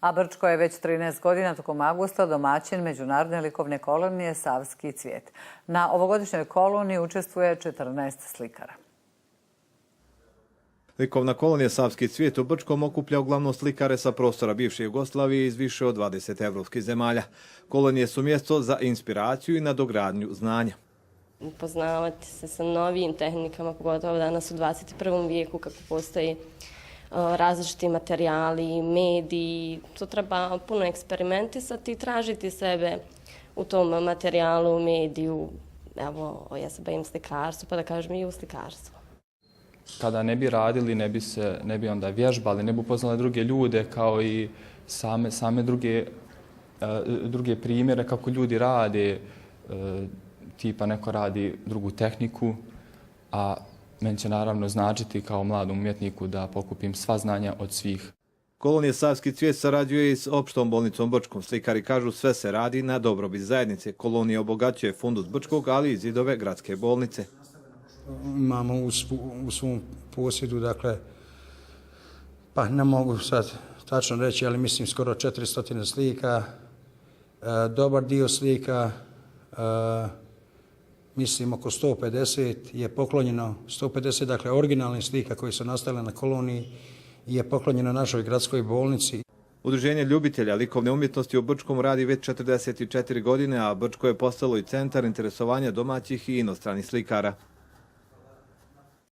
A Brčko je već 13 godina tokom avgusta domaćin Međunarodne likovne kolonije Savski cvijet. Na ovogodišnjoj koloniji učestvuje 14 slikara. Likovna kolonija Savski cvijet u Brčkom okuplja uglavnom slikare sa prostora bivše Jugoslavije iz više od 20 evropskih zemalja. Kolonije su mjesto za inspiraciju i nadogradnju znanja. Upoznavati se sa novijim tehnikama, pogotovo danas u 21. vijeku kako postoji različiti materijali, mediji. To treba puno eksperimentisati i tražiti sebe u tom materijalu, mediju. Evo, ja se bavim slikarstvom, pa da kažem i u slikarstvu. Kada ne bi radili, ne bi onda vježbali, ne bi upoznali druge ljude kao i same druge primjere kako ljudi rade, tipa neko radi drugu tehniku, a meni će naravno značiti kao mladom umjetniku da pokupim sva znanja od svih. Kolonija Savski cvijet sarađuje i s opštom bolnicom Brčkom. Slikari kažu sve se radi na dobrobit zajednice. Kolonija obogaćuje fundus Brčkog, ali i zidove gradske bolnice. Imamo u svom posjedu, dakle, pa ne mogu sad tačno reći, ali mislim skoro 400 slika. Dobar dio slika, mislim oko 150 je poklonjeno, 150 dakle originalnih slika koji su nastale na koloniji je poklonjeno našoj gradskoj bolnici. Udruženje ljubitelja likovne umjetnosti u Brčkom radi već 44 godine, a Brčko je postalo i centar interesovanja domaćih i inostranih slikara.